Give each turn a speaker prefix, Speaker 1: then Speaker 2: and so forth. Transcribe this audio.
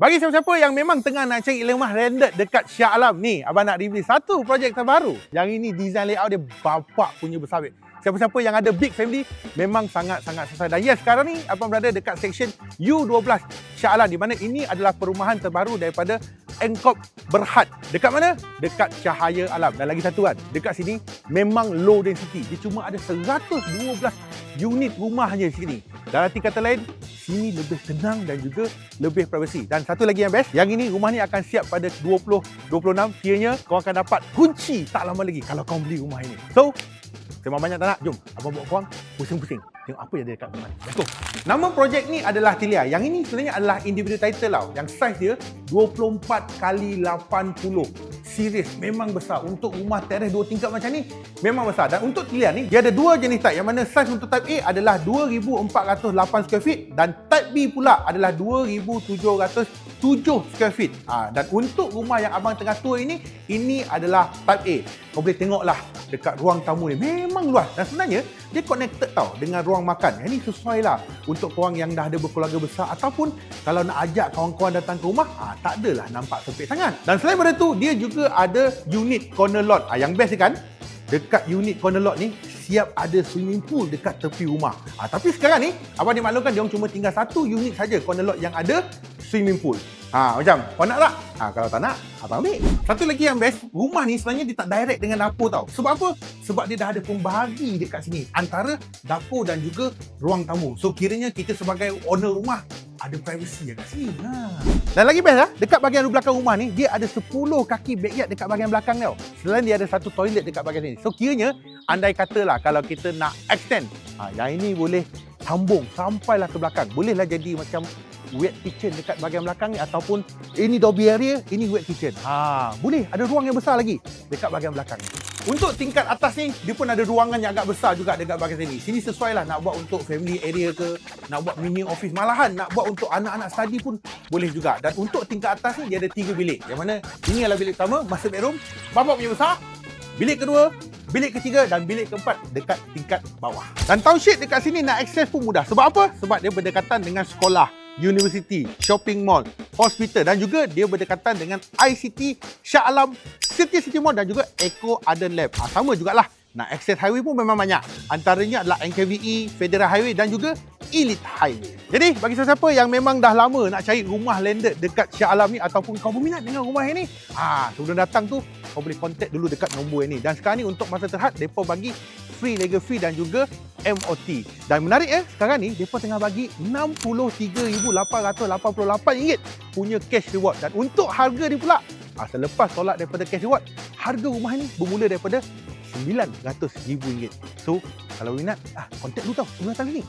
Speaker 1: Bagi siapa-siapa yang memang tengah nak cari rumah landed dekat Shah Alam ni, abang nak review satu projek terbaru. Yang ini design layout dia bapak punya besar. Siapa-siapa yang ada big family memang sangat-sangat selesai. Dan yes, sekarang ni abang berada dekat section U12 Shah Alam, di mana ini adalah perumahan terbaru daripada Angkop Berhad. Dekat mana? Dekat Cahaya Alam. Dan lagi satu kan, dekat sini memang low density. Dia cuma ada 112 unit rumah je sini. Dalam arti kata lain, sini lebih tenang dan juga lebih privacy. Dan satu lagi yang best, yang ini rumah ni akan siap pada 2026. Kiranya kau akan dapat kunci tak lama lagi kalau kau beli rumah ini. So, sembang banyak tak nak? Jom abang bawa korang pusing-pusing tengok apa yang ada dekat rumah ni. Let's go. Nama projek ni adalah Tilia. Yang ini sebenarnya adalah individual title tau. Yang size dia 24x80. Serius, memang besar. Untuk rumah teres 2 tingkat macam ni, memang besar. Dan untuk Tilia ni, dia ada dua jenis type. Yang mana size untuk type A adalah 2408 square feet dan type B pula adalah 2707 square feet. Dan untuk rumah yang abang tengah tour ini adalah type A. Kau boleh tengoklah dekat ruang tamu ni, memang luas. Dan sebenarnya, dia connected tau dengan ruang makan. Yang ni sesuai lah untuk korang yang dah ada berkeluarga besar, ataupun kalau nak ajak kawan-kawan datang ke rumah, tak adalah nampak sempit sangat. Dan selain daripada tu, dia juga ada unit corner lot. Yang best kan, dekat unit corner lot ni siap ada swimming pool dekat tepi rumah. Tapi sekarang ni abang dimaklumkan dia cuma tinggal satu unit saja corner lot yang ada swimming pool. Macam kau nak tak? Kalau tak nak, abang ambil. Satu lagi yang best, rumah ni sebenarnya dia tak direct dengan dapur tau. Sebab apa? Sebab dia dah ada pembahagi dekat sini antara dapur dan juga ruang tamu. So kiranya kita sebagai owner rumah ada privacy dekat sini. Dan lagi best dekat bahagian belakang rumah ni, dia ada 10 kaki backyard dekat bahagian belakang tau. Selain dia ada satu toilet dekat bahagian sini. So kiranya andai katalah kalau kita nak extend, yang ini boleh sambung sampailah ke belakang. Bolehlah jadi macam wet kitchen dekat bahagian belakang ni, ataupun ini lobby area, ini wet kitchen. Boleh, ada ruang yang besar lagi dekat bahagian belakang ni. Untuk tingkat atas ni, dia pun ada ruangan yang agak besar juga dekat bahagian sini. Sini sesuai lah nak buat untuk family area ke, nak buat mini office, malahan nak buat untuk anak-anak study pun boleh juga. Dan untuk tingkat atas ni, dia ada 3 bilik. Yang mana ini adalah bilik pertama, master bedroom, bapak punya besar. Bilik kedua, bilik ketiga dan bilik keempat dekat tingkat bawah. Dan township dekat sini nak akses pun mudah. Sebab apa? Sebab dia berdekatan dengan sekolah, universiti, shopping mall, hospital, dan juga dia berdekatan dengan ICT, Shah Alam, City Mall dan juga Eco Arden Lab. Sama jugalah. Nak akses highway pun memang banyak. Antaranya adalah NKVE, Federal Highway dan juga Elite Highway. Jadi bagi siapa yang memang dah lama nak cari rumah landed dekat Shah Alam ni, ataupun kau berminat dengan rumah ini, sebelum datang tu kau boleh contact dulu dekat nombor ini. Dan sekarang ni untuk masa terhad, mereka bagi free legal fee dan juga MOT. Dan menarik sekarang ni mereka tengah bagi RM63,888 punya cash reward. Dan untuk harga ni pula, selepas tolak daripada cash reward, harga rumah ni bermula daripada RM900,000. So kalau minat, contact dulu tau sebelum datang ni.